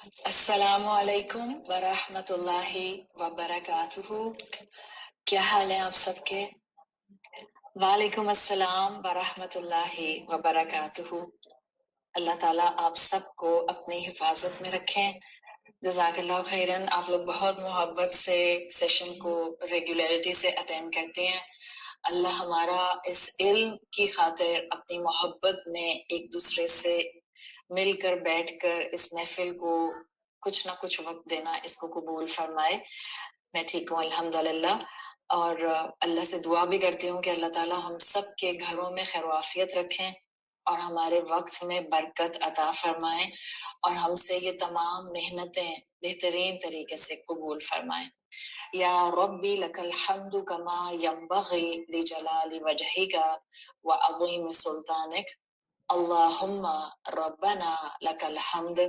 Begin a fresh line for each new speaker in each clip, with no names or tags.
السلام علیکم ورحمۃ اللہ وبرکاتہ. کیا حال ہے آپ سب کے؟ وعلیکم السلام ورحمۃ اللہ وبرکاتہ. اللہ تعالیٰ آپ سب کو اپنی حفاظت میں رکھیں. جزاک اللہ خیرن. آپ لوگ بہت محبت سے سیشن کو ریگولیرٹی سے اٹینڈ کرتے ہیں. اللہ ہمارا اس علم کی خاطر اپنی محبت میں ایک دوسرے سے مل کر بیٹھ کر اس محفل کو کچھ نہ کچھ وقت دینا اس کو قبول فرمائے. میں ٹھیک ہوں الحمدللہ، اور اللہ سے دعا بھی کرتی ہوں کہ اللہ تعالیٰ ہم سب کے گھروں میں خیر و عافیت رکھیں اور ہمارے وقت میں برکت عطا فرمائیں اور ہم سے یہ تمام محنتیں بہترین طریقے سے قبول فرمائیں. یا ربی لک الحمد کما ینبغی لجلال وجہک وعظیم سلطانک. اللہم ربنا لک الحمد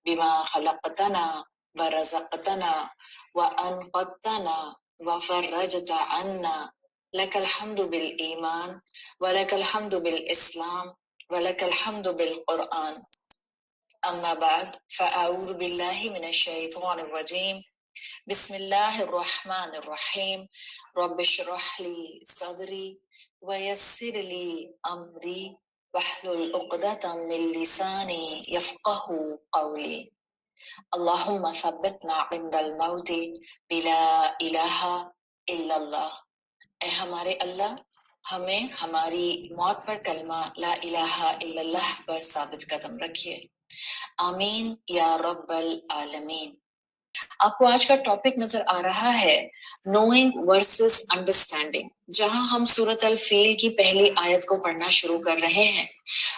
بما خلقتنا ورزقتنا وانقذتنا وفرجت عنا. لک الحمد بالایمان ولک الحمد بالاسلام ولک الحمد بالقرآن. اما بعد فاعوذ باللہ من الشیطان الرجیم. بسم اللہ الرحمن الرحیم. رب اشرح لی صدری ویسر لی امری واحلل عقدۃ من لسانی یفقهوا قولی. اللہم ثبتنا عند الموت بلا الہ الا اللہ. اے ہمارے اللہ، ہمیں ہماری موت پر کلمہ لا الہ الا اللہ پر ثابت قدم رکھیے. آمین یا رب العالمین. آپ کو آج کا ٹاپک نظر آ رہا ہے نوئنگ ورسز انڈرسٹینڈنگ. جہاں ہم سورۃ الفیل کی پہلی آیت کو پڑھنا شروع کر رہے ہیں،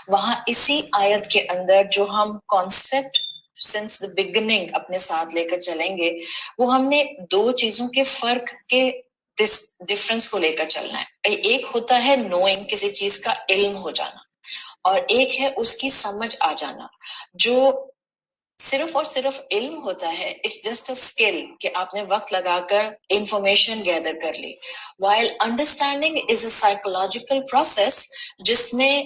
وہاں اسی آیت کے اندر جو ہم کانسیپٹ سنس دا بگننگ اپنے ساتھ لے کر چلیں گے، وہ ہم نے دو چیزوں کے فرق کے ڈفرنس کو لے کر چلنا ہے. ایک ہوتا ہے نوئنگ، کسی چیز کا علم ہو جانا، اور ایک ہے اس کی سمجھ آ جانا. جو صرف اور صرف علم ہوتا ہے، اٹس جسٹ اے اسکل کہ آپ نے وقت لگا کر انفارمیشن گیدر کر لی. While understanding is a psychological process, جس میں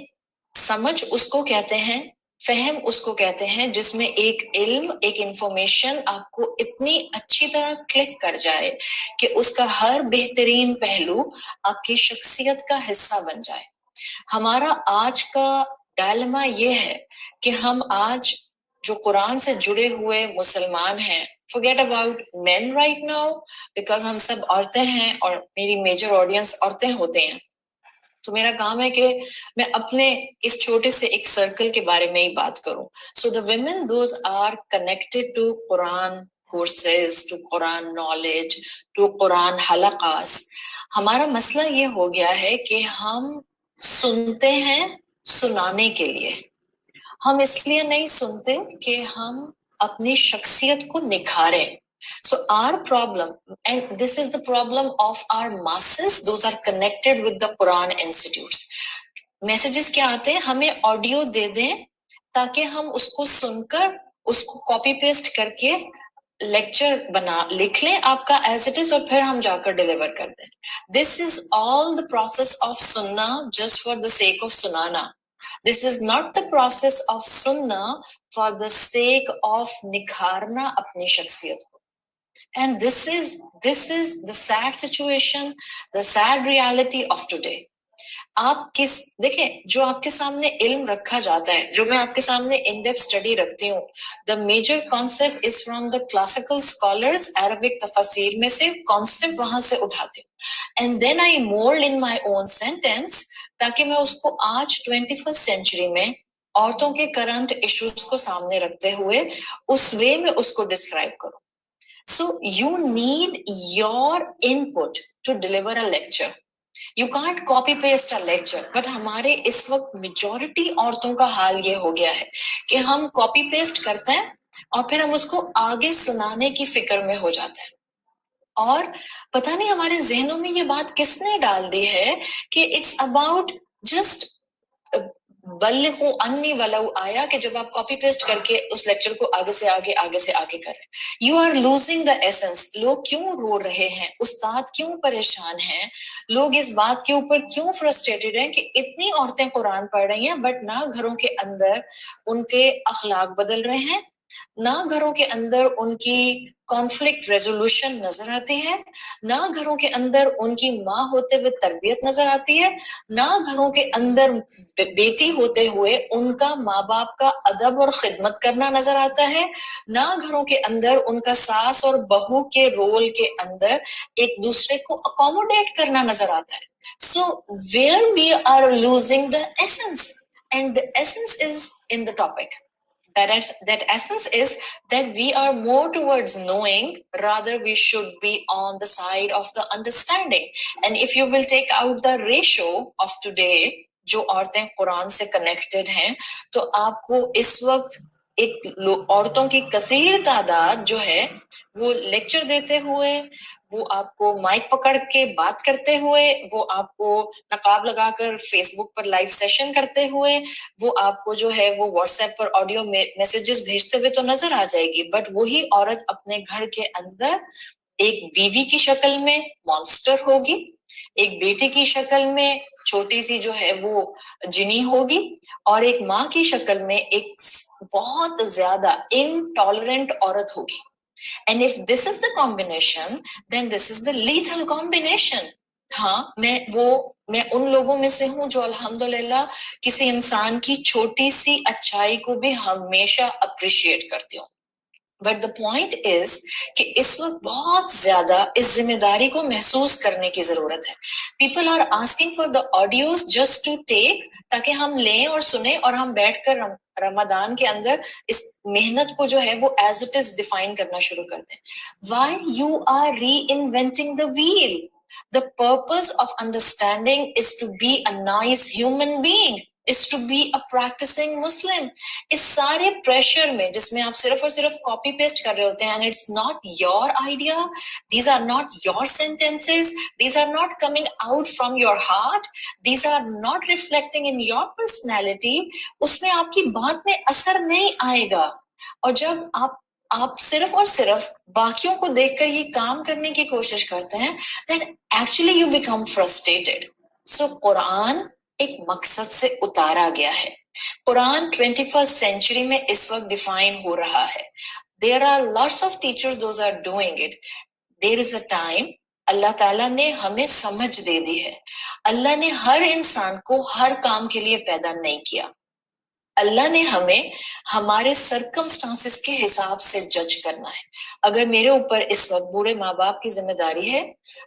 سمجھ اس کو کہتے ہیں، فہم اس کو کہتے ہیں، جس میں ایک علم، ایک انفارمیشن آپ کو اتنی اچھی طرح کلک کر جائے کہ اس کا ہر بہترین پہلو آپ کی شخصیت کا حصہ بن جائے. ہمارا آج کا ڈائلما یہ ہے کہ ہم آج جو قرآن سے جڑے ہوئے مسلمان ہیں، forget about men right now because ہم سب عورتیں ہیں اور میری میجر آڈینس عورتیں ہوتے ہیں. تو میرا کام ہے کہ میں اپنے اس چھوٹے سے ایک سرکل کے بارے میں ہی بات کروں. So the women, those are connected to Quran courses, to Quran knowledge, to Quran حلقات. ہمارا مسئلہ یہ ہو گیا ہے کہ ہم سنتے ہیں سنانے کے لیے، ہم اس لیے نہیں سنتے کہ ہم اپنی شخصیت کو نکھاریں. So our problem, and this is the problem of our masses, those are connected with the Quran institutes. Messages کیا آتے ہیں؟ ہمیں آڈیو دے دیں تاکہ ہم اس کو سن کر اس کو کاپی پیسٹ کر کے لیکچر بنا لکھ لیں آپ کا ایز اٹ از، اور پھر ہم جا کر ڈیلیور کر دیں. This is all the process of سننا just for the sake of سنانا. This is not the process of سننا فار دا سیک آف نکھارنا اپنی شخصیت کو. And this is the sad situation, the sad reality of today. آپ دیکھیں، جو آپ کے سامنے علم رکھا جاتا ہے، جو میں آپ کے سامنے ان ڈیپتھ اسٹڈی رکھتی ہوں، the major concept is from the classical scholars, Arabic تفاسیر میں سے کانسیپٹ وہاں سے اٹھاتی ہوں، and then I mould in my own sentence, تاکہ میں اس کو آج 21st سینچری میں عورتوں کے کرنٹ ایشوز کو سامنے رکھتے ہوئے اس وے میں اس کو ڈسکرائب کروں. So you need your input to deliver a lecture. You can't copy paste a lecture. But ہمارے اس وقت میجورٹی عورتوں کا حال یہ ہو گیا ہے کہ ہم کاپی پیسٹ کرتے ہیں اور پھر ہم اس کو آگے سنانے کی فکر میں ہو جاتے ہیں. اور پتہ نہیں ہمارے ذہنوں میں یہ بات کس نے ڈال دی ہے کہ اٹس اباؤٹ جسٹ بلغوا انی ولو آیا، کہ جب آپ کاپی پیسٹ کر کے اس لیکچر کو آگے سے آگے آگے سے آگے کر رہے ہیں، you are losing the essence. لوگ کیوں رو رہے ہیں، استاد کیوں پریشان ہیں، لوگ اس بات کے اوپر کیوں فرسٹریٹڈ ہیں کہ اتنی عورتیں قرآن پڑھ رہی ہیں بٹ نہ گھروں کے اندر ان کے اخلاق بدل رہے ہیں، نہ گھروں کے اندر ان کی کانفلکٹ ریزولوشن نظر آتی ہے، نہ گھروں کے اندر ان کی ماں ہوتے ہوئے تربیت نظر آتی ہے، نہ گھروں کے اندر بیٹی ہوتے ہوئے ان کا ماں باپ کا ادب اور خدمت کرنا نظر آتا ہے، نہ گھروں کے اندر ان کا ساس اور بہو کے رول کے اندر ایک دوسرے کو اکوموڈیٹ کرنا نظر آتا ہے. So where we are losing the essence, and the essence is in the topic. That essence is that we are more towards knowing, rather we should be on the side of the understanding. And if you will take out the ratio of today, جو عورتیں قرآن سے connected ہیں، تو آپ کو اس وقت ایک عورتوں کی کثیر تعداد جو ہے وہ لیکچر دیتے ہوئے، وہ آپ کو مائک پکڑ کے بات کرتے ہوئے، وہ آپ کو نقاب لگا کر فیس بک پر لائیو سیشن کرتے ہوئے، وہ آپ کو جو ہے وہ واٹس ایپ پر آڈیو میسجز بھیجتے ہوئے تو نظر آ جائے گی، بٹ وہی عورت اپنے گھر کے اندر ایک بیوی کی شکل میں مانسٹر ہوگی، ایک بیٹی کی شکل میں چھوٹی سی جو ہے وہ جنی ہوگی، اور ایک ماں کی شکل میں ایک بہت زیادہ انٹالرنٹ عورت ہوگی. And if this is the combination, then this is the lethal combination. ہاں میں ان لوگوں میں سے ہوں جو الحمدللہ کسی انسان کی چھوٹی سی اچھائی کو بھی ہمیشہ اپریشیٹ کرتی ہوں. بٹ دا پوائنٹ از کہ اس وقت بہت زیادہ اس ذمہ داری کو محسوس کرنے کی ضرورت ہے. People are asking for the audios just to take, تاکہ ہم لیں اور سنیں اور ہم بیٹھ کر رمضان کے اندر اس محنت کو جو ہے وہ ایز اٹ از ڈیفائن کرنا شروع کر دیں. Why are you reinventing the wheel? The purpose of understanding is to be a nice human being, is to be a practicing Muslim. اس سارے پریشر میں جس میں آپ صرف اور صرف کاپی پیسٹ کر رہے ہوتے ہیں، and it's not your idea, these are not your sentences, these are not coming out from your heart, these are not reflecting in your personality، اس میں آپ کی بات میں اثر نہیں آئے گا. اور جب آپ صرف اور صرف باقیوں کو دیکھ کر یہ کام کرنے کی کوشش کرتے ہیں، then actually you become frustrated. So قرآن ایک مقصد سے اتارا گیا ہے. قرآن 21st century میں اس وقت ڈیفائن ہو رہا ہے. There are lots of teachers, those are doing it. There is a time اللہ تعالیٰ نے ہمیں سمجھ دے دی ہے. اللہ نے ہر انسان کو ہر کام کے لیے پیدا نہیں کیا. اللہ نے ہمیں ہمارے سرکمسٹانسز کے حساب سے جج کرنا ہے. اگر میرے اوپر اس وقت بوڑھے ماں باپ کی ذمہ داری ہے،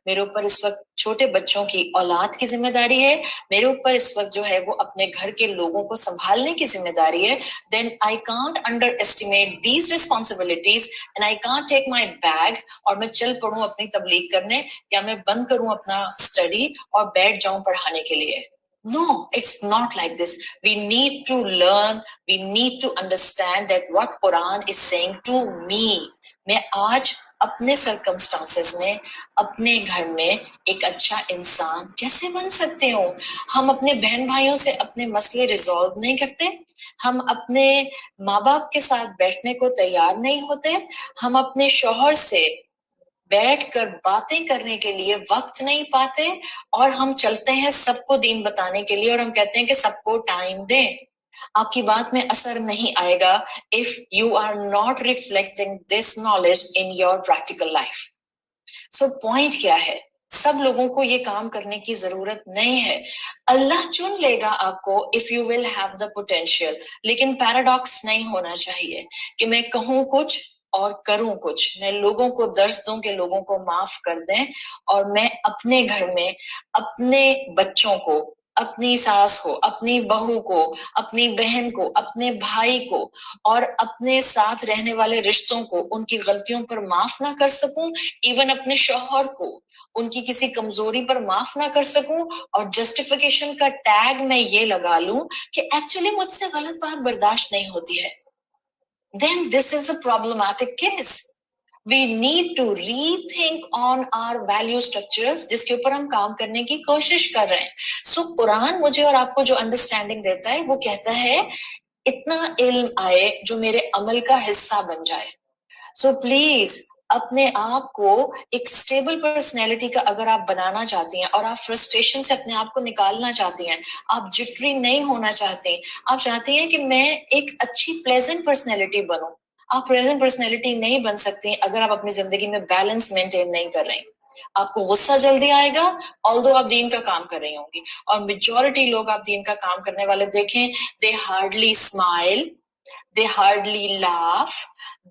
میرے اوپر اس وقت چھوٹے بچوں کی اولاد کی ذمہ داری ہے، میرے اوپر اس وقت جو ہے وہ اپنے گھر کے لوگوں کو سنبھالنے کی ذمہ داری ہے، then I can't underestimate these responsibilities and I can't take my bag اور میں چل پڑوں اپنی تبلیغ کرنے، یا میں بند کروں اپنا اسٹڈی اور بیٹھ جاؤں پڑھانے کے لیے. No, it's not like this. We need to learn, we need to understand that what Quran is saying to me. میں آج اپنے سرکمسٹانسز میں اپنے گھر میں ایک اچھا انسان کیسے بن سکتے ہوں؟ ہم اپنے بہن بھائیوں سے اپنے مسئلے ریزالو نہیں کرتے، ہم اپنے ماں باپ کے ساتھ بیٹھنے کو تیار نہیں ہوتے، ہم اپنے شوہر سے بیٹھ کر باتیں کرنے کے لیے وقت نہیں پاتے، اور ہم چلتے ہیں سب کو دین بتانے کے لیے اور ہم کہتے ہیں کہ سب کو ٹائم دیں. آپ کی بات میں اثر نہیں آئے گا if you are not reflecting this knowledge in your practical life. So point کیا ہے؟ سب لوگوں کو یہ کام کرنے کی ضرورت نہیں ہے. اللہ چن لے گا آپ کو if you will have the potential. لیکن پیراڈاکس نہیں ہونا چاہیے کہ میں کہوں کچھ اور کروں کچھ. میں لوگوں کو درس دوں کہ لوگوں کو معاف کر دیں، اور میں اپنے گھر میں اپنے بچوں کو، اپنی ساس کو، اپنی بہو کو، اپنی بہن کو، اپنے بھائی کو اور اپنے ساتھ رہنے والے رشتوں کو ان کی غلطیوں پر معاف نہ کر سکوں، ایون اپنے شوہر کو ان کی کسی کمزوری پر معاف نہ کر سکوں، اور جسٹیفیکیشن کا ٹیگ میں یہ لگا لوں کہ ایکچولی مجھ سے غلط بات برداشت نہیں ہوتی ہے. Then this is a problematic case. We need to rethink on our value structures جس کے اوپر ہم کام کرنے کی کوشش کر رہے ہیں. So قرآن مجھے اور آپ کو جو انڈرسٹینڈنگ دیتا ہے وہ کہتا ہے اتنا علم آئے جو میرے عمل کا حصہ بن جائے. So please اپنے آپ کو ایک اسٹیبل پرسنالٹی کا اگر آپ بنانا چاہتی ہیں، اور آپ فرسٹریشن سے اپنے آپ کو نکالنا چاہتی ہیں، آپ جٹری نہیں ہونا چاہتے، آپ چاہتی ہیں کہ میں ایک اچھی پلیزنٹ پرسنالٹی بنوں، آپ پریزنٹ پرسنالٹی نہیں بن سکتی اگر آپ اپنی زندگی میں بیلنس مینٹین نہیں کر رہے. آپ کو غصہ جلدی آئے گا although آپ دین کا کام کر رہی ہوں گی. اور میجورٹی لوگ آپ دین کا کام کرنے والے دیکھیں, they hardly smile, they hardly laugh,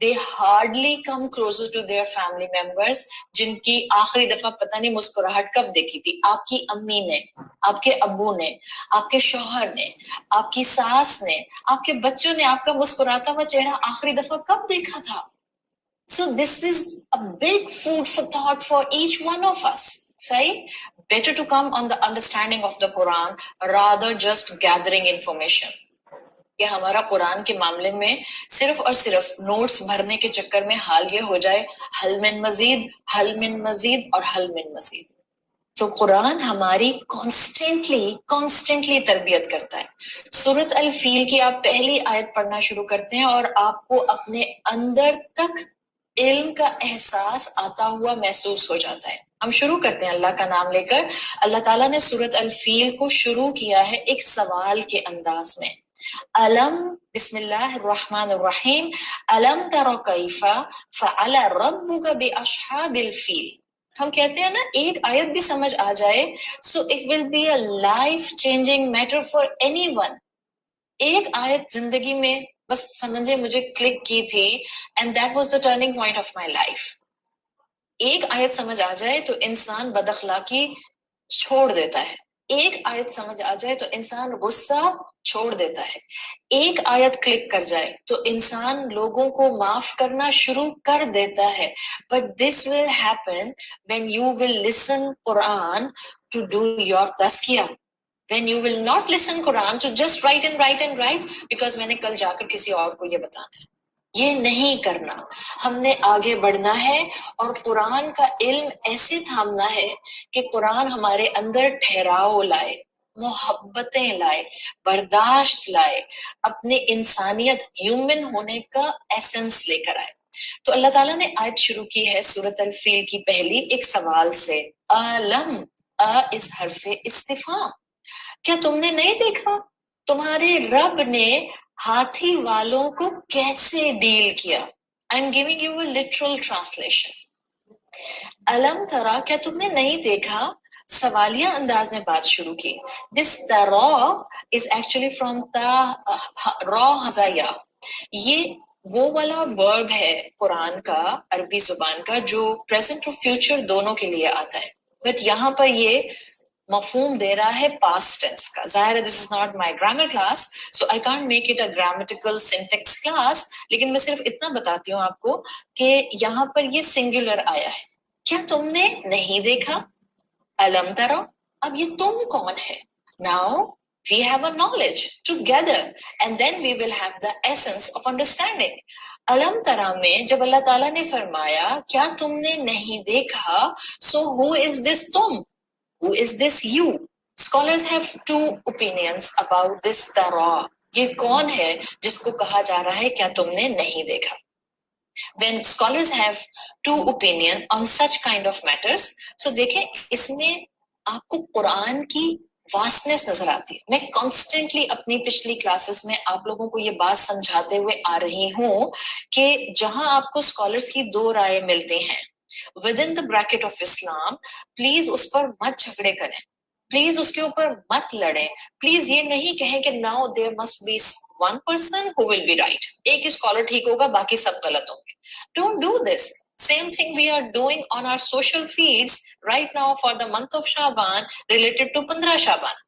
they hardly come closer to their family members. جن کی آخری دفعہ پتہ نہیں مسکراہٹ کب دیکھی تھی, آپ کی امی نے, آپ کے ابو نے, آپ کے شوہر نے, آپ کی ساس نے, آپ کے بچوں نے آپ کا مسکراتا ہوا چہرہ آخری دفعہ کب دیکھا تھا. So this is a big food for thought for each one of us. صحیح, better to come on the understanding of the Quran rather just gathering information. کہ ہمارا قرآن کے معاملے میں صرف اور صرف نوٹس بھرنے کے چکر میں حال یہ ہو جائے حل من مزید, حل من مزید اور حل من مزید. تو قرآن ہماری کانسٹنٹلی تربیت کرتا ہے. سورۃ الفیل کی آپ پہلی آیت پڑھنا شروع کرتے ہیں اور آپ کو اپنے اندر تک علم کا احساس آتا ہوا محسوس ہو جاتا ہے. ہم شروع کرتے ہیں اللہ کا نام لے کر. اللہ تعالیٰ نے سورۃ الفیل کو شروع کیا ہے ایک سوال کے انداز میں. علم, بسم اللہ الرحمن الرحیم, علم تر کیف فعل ربک باصحاب الفیل. ہم کہتے ہیں نا ایک آیت بھی سمجھ آ جائے so it will be a life changing matter for anyone. ایک آیت زندگی میں بس سمجھے مجھے کلک کی تھی and that was the turning point of my life. ایک آیت سمجھ آ جائے تو انسان بد اخلاقی چھوڑ دیتا ہے. ایک آیت سمجھ آ جائے تو انسان غصہ چھوڑ دیتا ہے. ایک آیت کلک کر جائے تو انسان لوگوں کو معاف کرنا شروع کر دیتا ہے. But this will happen when you will listen Quran to do your tazkiyah. When you will not listen Quran to just write and write and write because میں نے کل جا کر کسی اور کو یہ بتانا ہے. یہ نہیں کرنا. ہم نے آگے بڑھنا ہے اور قرآن کا علم ایسے تھامنا ہے کہ قرآن ہمارے اندر ٹھہراؤ لائے, محبتیں لائے, برداشت لائے, اپنے انسانیت ہیومن ہونے کا ایسنس لے کر آئے. تو اللہ تعالیٰ نے آیت شروع کی ہے سورۃ الفیل کی پہلی ایک سوال سے. علم, اس حرف استفہام, کیا تم نے نہیں دیکھا تمہارے رب نے ہاتھی والوں کو کیسے ڈیل کیا. I'm giving you a literal translation. علم ترا, کیا تم نے نہیں دیکھا, سوالیہ انداز میں بات شروع کی. This ترا is actually from را حزایا. یہ وہ والا ورب ہے قرآن کا, عربی زبان کا, جو present اور future دونوں کے لیے آتا ہے. بٹ یہاں پر یہ مفہوم دے رہا ہے پاسٹ ٹینس کا. ظاہر ہے this is not my grammar class so I can't make it a grammatical syntax class, لیکن میں صرف اتنا بتاتی ہوں آپ کو کہ یہاں پر یہ سنگولر آیا ہے. کیا تم نے نہیں دیکھا, علم ترا, اب یہ تم کون ہے. Now we have a knowledge together and then we will have the essence of understanding. علم ترا میں جب اللہ تعالیٰ نے فرمایا کیا تم نے نہیں دیکھا, so who is this تم, who is this you? Scholars have two opinions about this tara. یہ کون ہے جس کو کہا جا رہا ہے کیا تم نے نہیں دیکھا. When scholars have two opinion on such kind of matters, so دیکھیں اس میں آپ کو قرآن کی واسٹنس نظر آتی ہے. میں کانسٹنٹلی اپنی پچھلی کلاسز میں آپ لوگوں کو یہ بات سمجھاتے ہوئے آ رہی ہوں کہ جہاں آپ کو اسکالرس کی دو رائے ملتی ہیں within the bracket of Islam, please اس پر مت جھگڑے کریں, پلیز اس کے اوپر مت لڑیں, پلیز یہ نہیں کہیں کہ now there must be one person who will be right. ایک اسکالر ٹھیک ہوگا باقی سب غلط ہوں گے. Don't do this. Same thing we are doing on our social feeds right now for the month of Shaban related to 15 Shaban.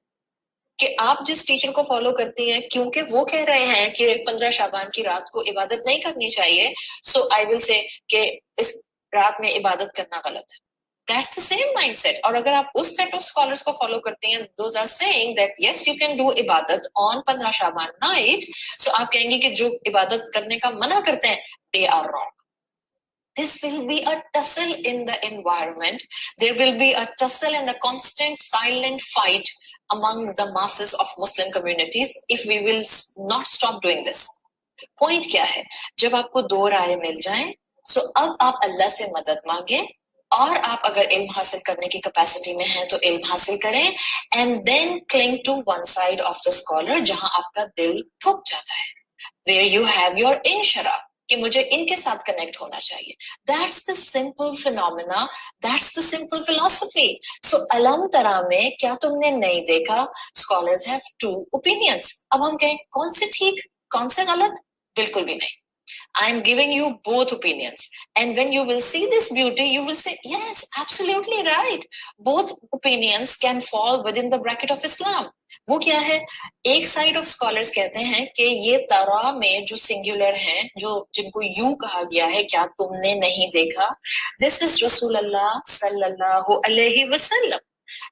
کہ آپ جس ٹیچر کو فالو کرتی ہیں کیونکہ وہ کہہ رہے ہیں کہ 15 شعبان کی رات کو عبادت نہیں کرنی چاہیے, سو آئی ول سے کہ اس رات میں عبادت کرنا غلط ہے. That's the same mindset. اور اگر آپ اس سیٹ آف اسکالرس کو فالو کرتی ہیں, those are saying that yes you can do عبادت on 15 شعبان night, so آپ کہیں گے کہ جو عبادت کرنے کا منع کرتے ہیں they are wrong. This will be a tussle in the environment. There will be a tussle and a constant silent fight among the masses of Muslim communities if we will not stop doing this. Point کیا ہے, جب آپ کو دو رائے مل جائیں سو اب آپ اللہ سے مدد مانگیں, اور آپ اگر علم حاصل کرنے کی کیپیسٹی میں ہیں تو علم حاصل کریں, and then cling to one side of the scholar جہاں آپ کا دل ٹھک جاتا ہے, where you have your انشرا. کہ مجھے ان کے ساتھ کنیکٹ ہونا چاہیے. That's the simple phenomena, that's the simple philosophy. So علم ترا میں کیا تم نے نہیں دیکھا, scholars have two opinions. اب ہم کہیں کون سے ٹھیک کون سے غلط, بالکل بھی نہیں. I am giving you both opinions. And when you will see this beauty, you will say, yes, absolutely right. Both opinions can fall within the bracket of Islam. وہ کیا ہے, ایک سائڈ آف اسکالرس کہتے ہیں کہ یہ ترا میں جو سنگولر ہیں, جو جن کو یوں کہا گیا ہے کیا تم نے نہیں دیکھا, دس از رسول اللہ صلی اللہ علیہ وسلم.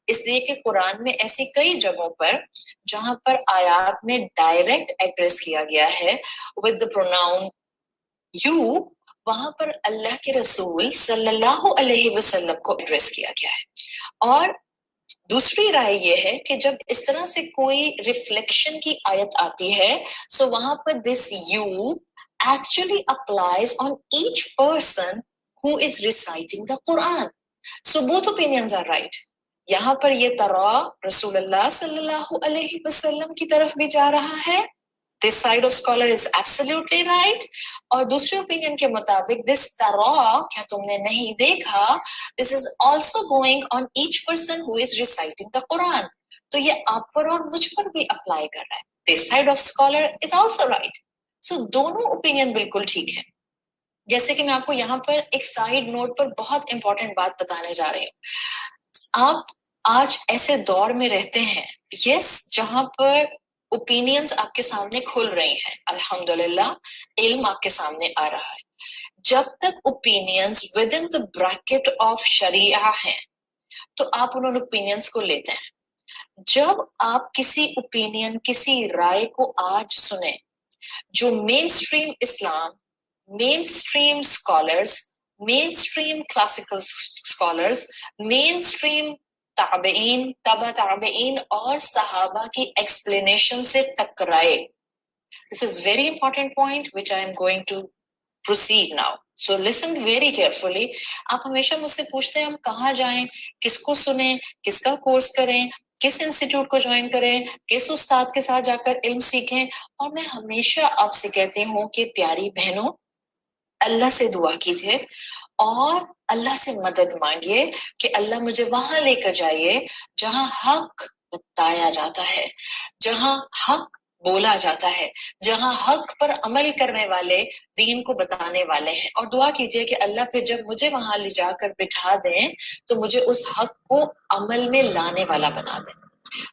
اس لیے کہ قرآن میں ایسی کئی جگہوں پر جہاں پر آیات میں ڈائریکٹ ایڈریس کیا گیا ہے with the pronoun you, وہاں پر اللہ کے رسول صلی اللہ علیہ وسلم کو ایڈریس کیا گیا ہے. اور دوسری رائے یہ ہے کہ جب اس طرح سے کوئی ریفلیکشن کی آیت آتی ہے, سو وہاں پر this you actually applies on each person who is reciting the قرآن. So both opinions are right. یہاں پر یہ ترا رسول اللہ صلی اللہ علیہ وسلم کی طرف بھی جا رہا ہے, this side of scholar is absolutely right. اور دوسرے opinion کے مطابق this ترا کیا تم نے نہیں دیکھا, this is also going on each person who is reciting the Quran. تو یہ آپ پر اور مجھ پر بھی اپلائی کر رہا ہے. this side of scholar is also right. so دونوں opinion بالکل ٹھیک ہے. جیسے کہ میں آپ کو یہاں پر ایک سائڈ نوٹ پر بہت امپورٹنٹ بات بتانے جا رہی ہوں. آپ آج ایسے دور میں رہتے ہیں, yes, جہاں پر اوپینینز آپ کے سامنے کھل رہی ہیں, الحمدللہ علم آپ کے سامنے آ رہا ہے. جب تک opinions within the bracket of شریعہ ہیں تو آپ ان اوپینینز کو لیتے ہیں. جب آپ کسی اوپینین کسی رائے کو آج سنیں جو مین اسٹریم اسلام, مین اسٹریم اسکالرز, مین اسٹریم کلاسیکل اسکالرز, مین اسٹریم تابعین, تبع تابعین اور صحابہ کی ایکسپلینیشن سے ٹکرائے. This is very important point which I am going to proceed now. So listen very carefully. آپ ہمیشہ مجھ سے پوچھتے ہیں ہم کہاں جائیں, کس کو سنیں, کس کا کورس کریں, کس انسٹیٹیوٹ کو جوائن کریں, کس استاد کے ساتھ جا کر علم سیکھیں. اور میں ہمیشہ آپ سے کہتی ہوں کہ پیاری بہنوں, اللہ سے دعا کیجیے اور اللہ سے مدد مانگیے کہ اللہ مجھے وہاں لے کر جائیے جہاں حق بتایا جاتا ہے, جہاں حق بولا جاتا ہے, جہاں حق پر عمل کرنے والے دین کو بتانے والے ہیں. اور دعا کیجیے کہ اللہ پھر جب مجھے وہاں لے جا کر بٹھا دیں تو مجھے اس حق کو عمل میں لانے والا بنا دیں.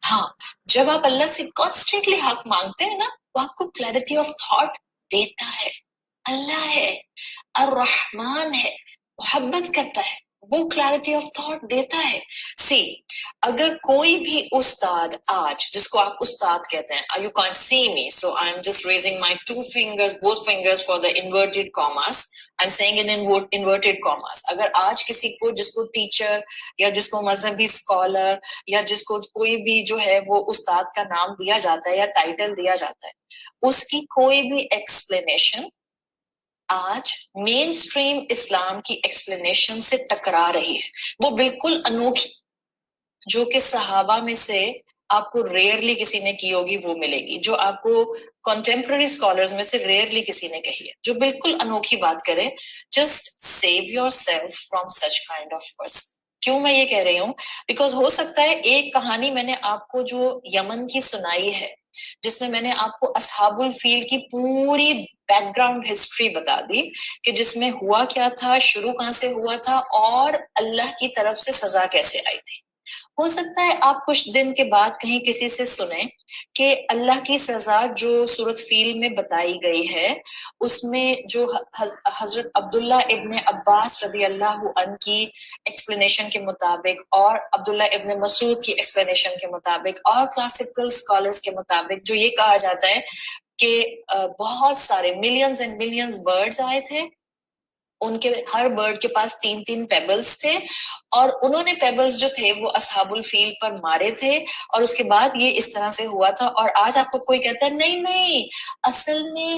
ہاں, جب آپ اللہ سے کانسٹنٹلی حق مانگتے ہیں نا, وہ آپ کو کلیئرٹی آف تھاٹ دیتا ہے. اللہ ہے, الرحمن ہے, محبت کرتا ہے, وہ کلیئرٹی آف تھاٹ دیتا ہے. سی, اگر کوئی بھی استاد آج, جس کو آپ استاد کہتے ہیں, you can't see me, so I'm just raising my two fingers, both fingers for the inverted commas. I'm saying in inverted commas. اگر آج کسی کو, جس کو ٹیچر یا جس کو مذہبی اسکالر یا جس کو کوئی بھی جو ہے وہ استاد کا نام دیا جاتا ہے یا ٹائٹل دیا جاتا ہے, اس کی کوئی بھی ایکسپلینیشن آج مین اسٹریم اسلام کی ایکسپلینیشن سے ٹکرا رہی ہے, وہ بالکل انوکھی, جو کہ صحابہ میں سے آپ کو ریئرلی کسی نے کی ہوگی وہ ملے گی, جو آپ کو کنٹمپرری اسکالرز میں سے ریئرلی کسی نے کہی ہے, جو بالکل انوکھی بات کرے. Just save your self from such kind of person. کیوں میں یہ کہہ رہی ہوں, بیکاز ہو سکتا ہے ایک کہانی میں نے آپ کو جو یمن کی سنائی ہے, جس میں میں نے آپ کو اصحاب الفیل کی پوری بیک گراؤنڈ ہسٹری بتا دی کہ جس میں ہوا کیا تھا, شروع کہاں سے ہوا تھا اور اللہ کی طرف سے سزا کیسے آئی تھی. ہو سکتا ہے آپ کچھ دن کے بعد کہیں کسی سے سنیں کہ اللہ کی سزا جو سورۃ فیل میں بتائی گئی ہے, اس میں جو حضرت عبداللہ ابن عباس رضی اللہ عنہ کی ایکسپلینیشن کے مطابق اور عبداللہ ابن مسعود کی ایکسپلینیشن کے مطابق اور کلاسیکل اسکالرس کے مطابق جو یہ کہا جاتا ہے کہ بہت سارے ملینز اینڈ ملینز برڈز آئے تھے, ان کے ہر برڈ کے پاس 3 پیبلز تھے, اور انہوں نے پیبلز جو تھے وہ اصحاب الفیل پر مارے تھے, اور اس کے بعد یہ اس طرح سے ہوا تھا. اور آج آپ کو کوئی کہتا ہے نہیں نہیں, اصل میں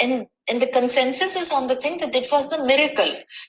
And the consensus is on the thing that it was the miracle.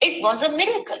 It was a miracle.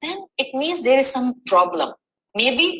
then it means there is some problem. Maybe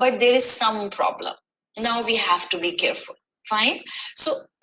but there is some problem. Now we have to be careful. Fine. So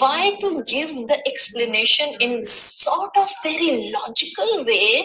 why to give the explanation in sort of very logical way,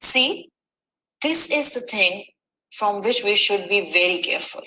See, this is the thing from which we should be very careful.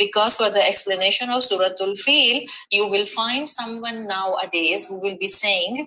because for the explanation of Suratul Fil you will find someone nowadays who will be saying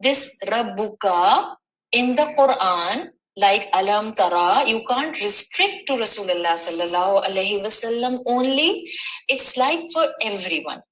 this rabbuka in the Quran like alam tara, you can't restrict to Rasulullah sallallahu alaihi wasallam only, it's like for everyone।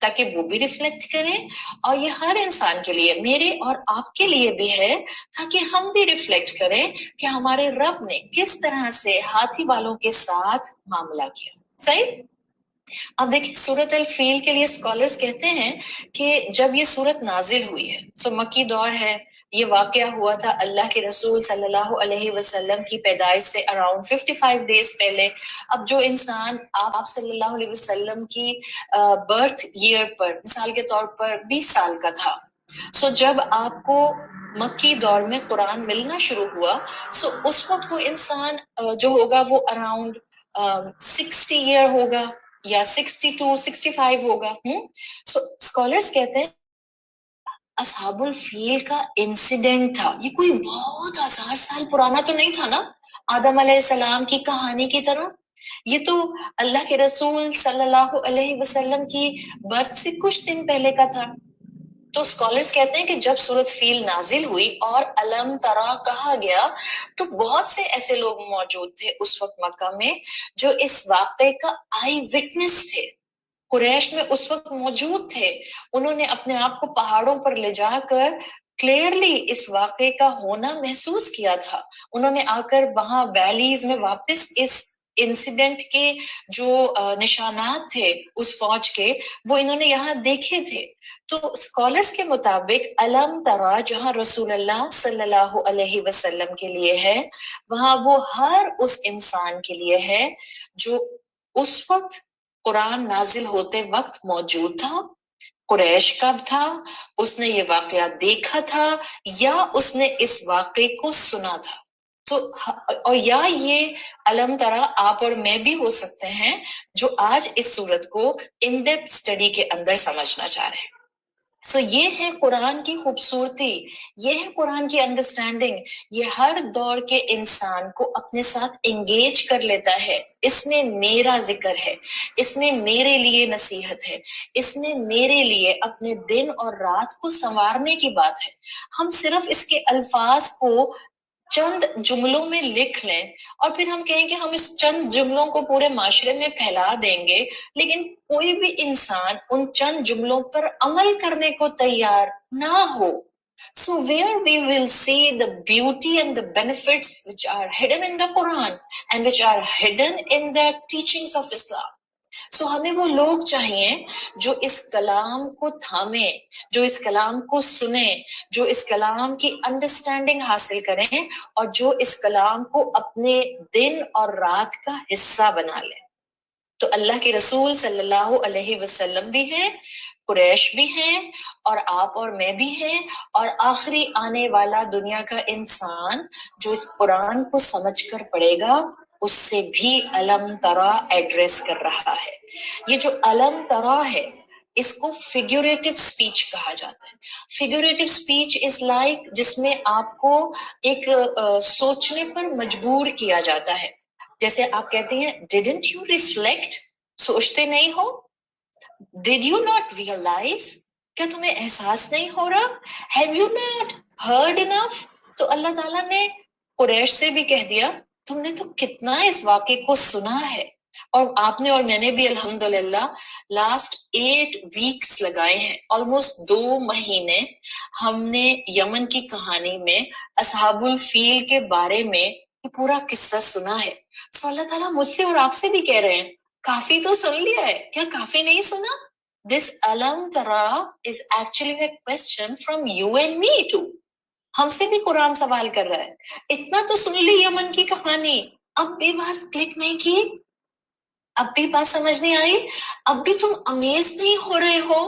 تاکہ وہ بھی reflect کریں، اور یہ ہر انسان کے لیے، میرے اور آپ کے لیے بھی ہے، تاکہ ہم بھی ریفلیکٹ کریں کہ ہمارے رب نے کس طرح سے ہاتھی والوں کے ساتھ معاملہ کیا. صحیح. اب دیکھیں سورت الفیل کے لیے اسکالرز کہتے ہیں کہ جب یہ سورت نازل ہوئی ہے، سو مکی دور ہے، یہ واقعہ ہوا تھا اللہ کے رسول صلی اللہ علیہ وسلم کی پیدائش سے اراؤنڈ 55 ڈیز پہلے. اب جو انسان آپ صلی اللہ علیہ وسلم کی برتھ ایئر پر مثال کے طور پر 20 سال کا تھا، سو جب آپ کو مکی دور میں قرآن ملنا شروع ہوا، سو اس وقت وہ انسان جو ہوگا وہ اراؤنڈ 60 ایئر ہوگا یا 62 65 ہوگا. سو اسکالرز کہتے ہیں اصحاب الفیل کا انسیڈنٹ تھا، یہ کوئی بہت ہزار سال پرانا تو نہیں تھا نا آدم علیہ السلام کی کہانی کی طرح. یہ تو اللہ کے رسول صلی اللہ علیہ وسلم کی برتھ سے کچھ دن پہلے کا تھا. تو اسکالرز کہتے ہیں کہ جب سورت فیل نازل ہوئی اور علم ترا کہا گیا، تو بہت سے ایسے لوگ موجود تھے اس وقت مکہ میں جو اس واقعے کا آئی وٹنس تھے. قریش میں اس وقت موجود تھے، انہوں نے اپنے آپ کو پہاڑوں پر لے جا کر کلیئرلی اس واقعے کا ہونا محسوس کیا تھا. انہوں نے آ کر وہاں ویلیز میں واپس اس انسیڈنٹ کے جو نشانات تھے اس فوج کے، وہ انہوں نے یہاں دیکھے تھے. تو اسکالرز کے مطابق علم ترا جہاں رسول اللہ صلی اللہ علیہ وسلم کے لیے ہے، وہاں وہ ہر اس انسان کے لیے ہے جو اس وقت قرآن نازل ہوتے وقت موجود تھا، قریش کا تھا، اس نے یہ واقعہ دیکھا تھا یا اس نے اس واقعے کو سنا تھا. تو اور یا یہ علم ترا آپ اور میں بھی ہو سکتے ہیں جو آج اس صورت کو ان ڈیپتھ اسٹڈی کے اندر سمجھنا چاہ رہے ہیں. سو یہ ہے قرآن کی خوبصورتی، یہ ہے قرآن کی انڈرسٹینڈنگ. یہ ہر دور کے انسان کو اپنے ساتھ انگیج کر لیتا ہے. اس میں میرا ذکر ہے، اس میں میرے لیے نصیحت ہے، اس میں میرے لیے اپنے دن اور رات کو سنوارنے کی بات ہے. ہم صرف اس کے الفاظ کو چند جملوں میں لکھ لیں اور پھر ہم کہیں کہ ہم اس چند جملوں کو پورے معاشرے میں پھیلا دیں گے، لیکن کوئی بھی انسان ان چند جملوں پر عمل کرنے کو تیار نہ ہو. So where we will see the beauty and the benefits which are hidden in the Quran and which are hidden in the teachings of Islam. سو ہمیں وہ لوگ چاہیے جو اس کلام کو تھامیں، جو اس کلام کو سنیں، جو اس کلام کی انڈرسٹینڈنگ حاصل کریں اور جو اس کلام کو اپنے دن اور رات کا حصہ بنا لیں. تو اللہ کے رسول صلی اللہ علیہ وسلم بھی ہیں، قریش بھی ہیں، اور آپ اور میں بھی ہیں، اور آخری آنے والا دنیا کا انسان جو اس قرآن کو سمجھ کر پڑھے گا اس سے بھی علم ترا ایڈریس کر رہا ہے. یہ جو علم ترا ہے اس کو فیگوریٹو سپیچ کہا جاتا ہے. فیگوریٹو سپیچ از لائک جس میں آپ کو ایک سوچنے پر مجبور کیا جاتا ہے. جیسے آپ کہتے ہیں ڈیڈنٹ یو ریفلیکٹ، سوچتے نہیں ہو، ڈیڈ یو ناٹ ریئلائز، کیا تمہیں احساس نہیں ہو رہا، ہیو یو ناٹ ہرڈ انف. تو اللہ تعالیٰ نے قریش سے بھی کہہ دیا تم نے تو کتنا اس واقعے کو سنا ہے. اور آپ نے اور میں نے بھی الحمدللہ لاسٹ 8 ویکس لگائے ہیں، آلموسٹ 2 مہینے ہم نے یمن کی کہانی میں اصحاب الفیل کے بارے میں یہ پورا قصہ سنا ہے. سو اللہ تعالیٰ مجھ سے اور آپ سے بھی کہہ رہے ہیں کافی تو سن لیا ہے، کیا کافی نہیں سنا؟ This alam tara is actually a question from you and me too. ہم سے بھی قرآن سوال کر رہا ہے، اتنا تو سن لی یمن کی کہانی، اب بھی بات کلک نہیں کی، اب بھی بات سمجھ نہیں آئی، اب بھی تم امیز نہیں ہو رہے ہو.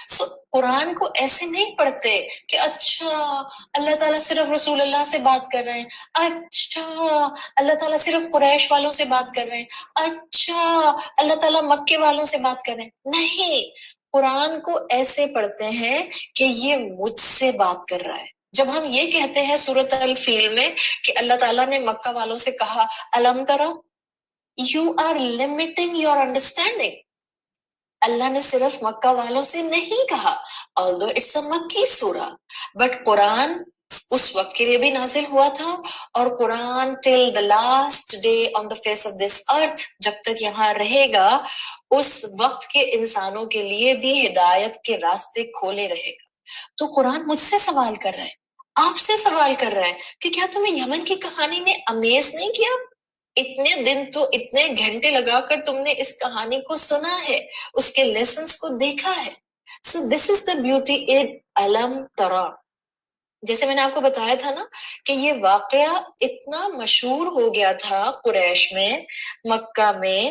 سو قرآن کو ایسے نہیں پڑھتے کہ اچھا اللہ تعالیٰ صرف رسول اللہ سے بات کر رہے ہیں، اچھا اللہ تعالیٰ صرف قریش والوں سے بات کر رہے ہیں، اچھا اللہ تعالیٰ مکے والوں سے بات کر رہے ہیں. نہیں، قرآن کو ایسے پڑھتے ہیں کہ یہ مجھ سے بات کر رہا ہے. جب ہم یہ کہتے ہیں سورۃ الفیل میں کہ اللہ تعالیٰ نے مکہ والوں سے کہا علم ترا، you are limiting your understanding. اللہ نے صرف مکہ والوں سے نہیں کہا although it's a مکی سورہ but قرآن اس وقت کے لیے بھی نازل ہوا تھا، اور قرآن till the last day on the face of this earth, جب تک یہاں رہے گا اس وقت کے انسانوں کے لیے بھی ہدایت کے راستے کھولے رہے گا۔ تو قرآن مجھ سے سوال کر رہا ہے، آپ سے سوال کر رہا ہے کہ کیا تمہیں یمن کی کہانی نے امیز نہیں کیا؟ اتنے دن تو اتنے گھنٹے لگا کر تم نے اس کہانی کو سنا ہے، اس کے لیسنز کو دیکھا ہے۔ سو دس از دا بیوٹی ان علم ترا۔ جیسے میں نے آپ کو بتایا تھا نا کہ یہ واقعہ اتنا مشہور ہو گیا تھا قریش میں، مکہ میں،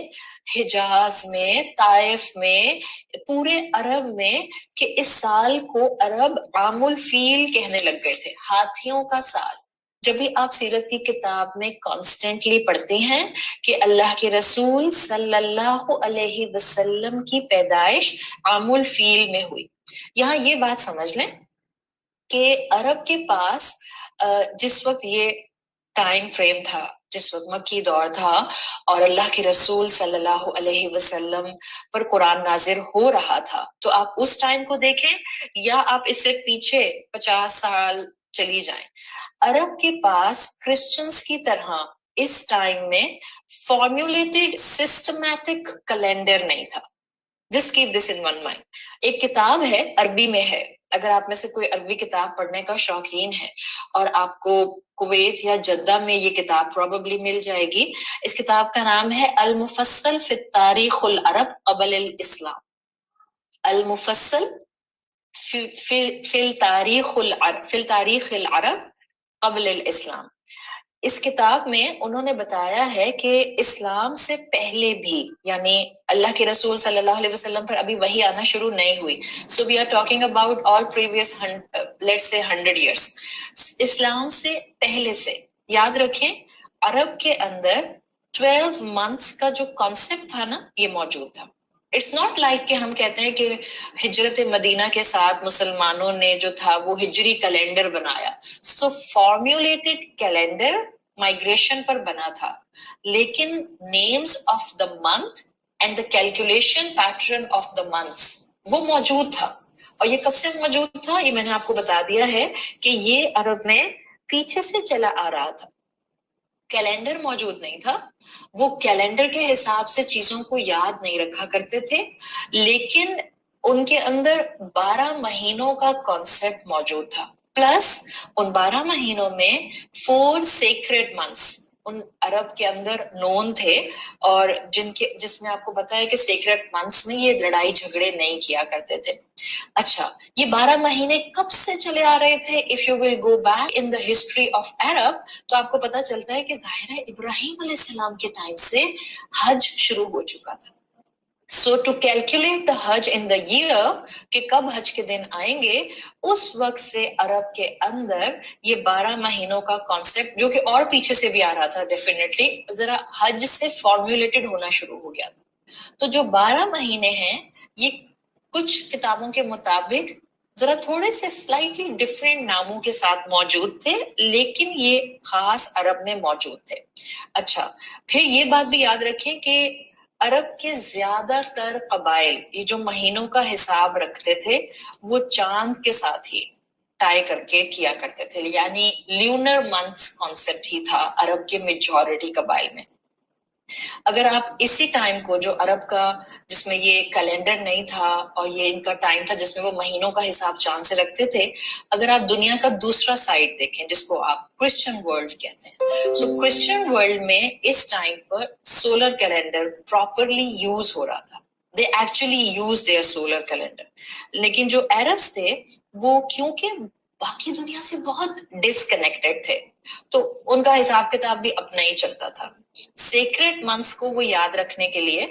حجاز میں، طائف میں، پورے عرب میں، کہ اس سال کو عرب عام الفیل کہنے لگ گئے تھے، ہاتھیوں کا سال۔ جب بھی آپ سیرت کی کتاب میں کانسٹنٹلی پڑھتے ہیں کہ اللہ کے رسول صلی اللہ علیہ وسلم کی پیدائش عام الفیل میں ہوئی، یہاں یہ بات سمجھ لیں کہ عرب کے پاس جس وقت یہ ٹائم فریم تھا، جس وقت مکی دور تھا اور اللہ کے رسول صلی اللہ علیہ وسلم پر قرآن نازل ہو رہا تھا، تو آپ اس ٹائم کو دیکھیں یا آپ اس سے پیچھے 50 سال چلی جائیں، عرب کے پاس کرسچنز کی طرح اس ٹائم میں فارمولیٹڈ سسٹمیٹک کیلنڈر نہیں تھا۔ Just keep this in one mind. ایک کتاب ہے، عربی میں ہے، اگر آپ میں سے کوئی عربی کتاب پڑھنے کا شوقین ہے اور آپ کو کویت یا جدہ میں یہ کتاب پروبیبلی مل جائے گی، اس کتاب کا نام ہے المفصل فی تاریخ العرب قبل الاسلام۔ المفصل فی تاریخ العرب قبل الاسلام۔ اس کتاب میں انہوں نے بتایا ہے کہ اسلام سے پہلے بھی، یعنی اللہ کے رسول صلی اللہ علیہ وسلم پر ابھی وحی آنا شروع نہیں ہوئی، so we are talking about all previous let's say 100 years, اسلام سے پہلے سے یاد رکھیں عرب کے اندر 12 منتھس کا جو کانسیپٹ تھا نا، یہ موجود تھا۔ اٹس ناٹ لائک کہ ہم کہتے ہیں کہ ہجرت مدینہ کے ساتھ مسلمانوں نے جو تھا وہ ہجری کیلنڈر بنایا، سو فارمولیٹڈ کیلنڈر مائگریشن پر بنا تھا، لیکن names of the month and the calculation pattern of the months وہ موجود تھا۔ اور یہ کب سے موجود تھا؟ یہ میں نے آپ کو بتا دیا ہے کہ یہ عرب میں پیچھے سے چلا آ رہا تھا، کیلنڈر موجود نہیں تھا، وہ کیلنڈر کے حساب سے چیزوں کو یاد نہیں رکھا کرتے تھے، لیکن ان کے اندر 12 مہینوں کا کانسیپٹ موجود تھا، پلس ان 12 مہینوں میں 4 سیکریڈ منتھس ان عرب کے اندر نون تھے، اور جس میں آپ کو پتا ہے کہ سیکریڈ منتھس میں یہ لڑائی جھگڑے نہیں کیا کرتے تھے۔ اچھا، یہ 12 مہینے کب سے چلے آ رہے تھے؟ If you will go back in the history of Arab تو آپ کو پتا چلتا ہے کہ ظاہر ہے ابراہیم علیہ السلام کے ٹائم سے حج شروع ہو چکا تھا۔ سو ٹو کیلکولیٹ دا حج ان دا ایئر، کہ کب حج کے دن آئیں گے، اس وقت سے عرب کے اندر یہ 12 مہینوں کا کانسیپٹ، جو کہ اور پیچھے سے بھی آ رہا تھا ڈیفینیٹلی، ذرا حج سے فارمولیٹڈ ہونا شروع ہو گیا تھا۔ تو جو 12 مہینے ہیں یہ کچھ کتابوں کے مطابق ذرا تھوڑے سے سلائٹلی ڈفرینٹ ناموں کے ساتھ موجود تھے، لیکن یہ خاص عرب میں موجود تھے۔ اچھا، پھر یہ بات بھی یاد رکھیں کہ عرب کے زیادہ تر قبائل یہ جو مہینوں کا حساب رکھتے تھے وہ چاند کے ساتھ ہی ٹائی کر کے کیا کرتے تھے، یعنی لیونر منتھس کانسیپٹ ہی تھا عرب کے میجورٹی قبائل میں۔ اگر آپ اسی ٹائم کو جو عرب کا، جس میں یہ کیلنڈر نہیں تھا اور یہ ان کا ٹائم تھا جس میں وہ مہینوں کا حساب چاند سے رکھتے تھے، اگر آپ دنیا کا دوسرا سائڈ دیکھیں جس کو آپ کرسچن ورلڈ کہتے ہیں، سو کرسچن ورلڈ میں اس ٹائم پر سولر کیلنڈر پراپرلی یوز ہو رہا تھا، they actually use their solar calendar. لیکن جو عربس تھے وہ کیونکہ باقی دنیا سے بہت ڈسکنیکٹڈ تھے تو ان کا حساب کتاب بھی اپنا ہی چلتا تھا۔ سیکریٹ منتھس کو وہ یاد رکھنے کے لیے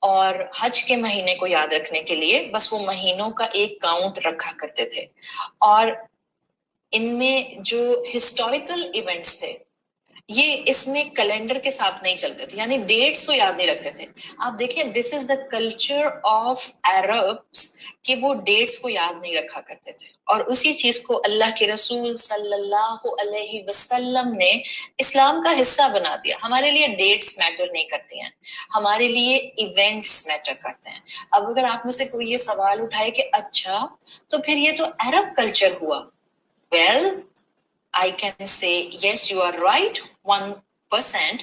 اور حج کے مہینے کو یاد رکھنے کے لیے بس وہ مہینوں کا ایک کاؤنٹ رکھا کرتے تھے، اور ان میں جو ہسٹوریکل ایونٹس تھے یہ اس میں کیلنڈر کے ساتھ نہیں چلتے تھے، یعنی ڈیٹس کو یاد نہیں رکھتے تھے۔ آپ دیکھیں دس is the culture of Arabs کہ وہ ڈیٹس کو یاد نہیں رکھا کرتے تھے، اور اسی چیز کو اللہ کے رسول صلی اللہ علیہ وسلم نے اسلام کا حصہ بنا دیا۔ ہمارے لیے ڈیٹس میٹر نہیں کرتی ہیں، ہمارے لیے ایونٹس میٹر کرتے ہیں۔ اب اگر آپ میں سے کوئی یہ سوال اٹھائے کہ اچھا تو پھر یہ تو عرب کلچر ہوا، well I can say yes, you are right 1%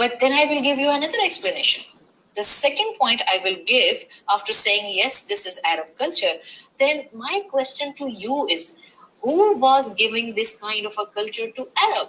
but then I will give you another explanation. The second point I will give after saying yes, this is Arab culture, then my question to you is, who was giving this kind of a culture to Arab?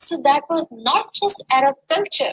So that was not just Arab culture.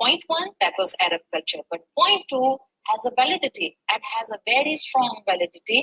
point one, that was Arab culture. But point two has a validity and has a very strong validity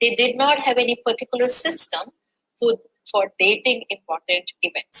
They did not have any particular system for dating important events.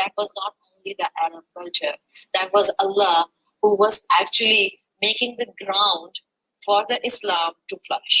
That was not only the Arab culture. That was Allah who was actually making the ground for the Islam to flourish.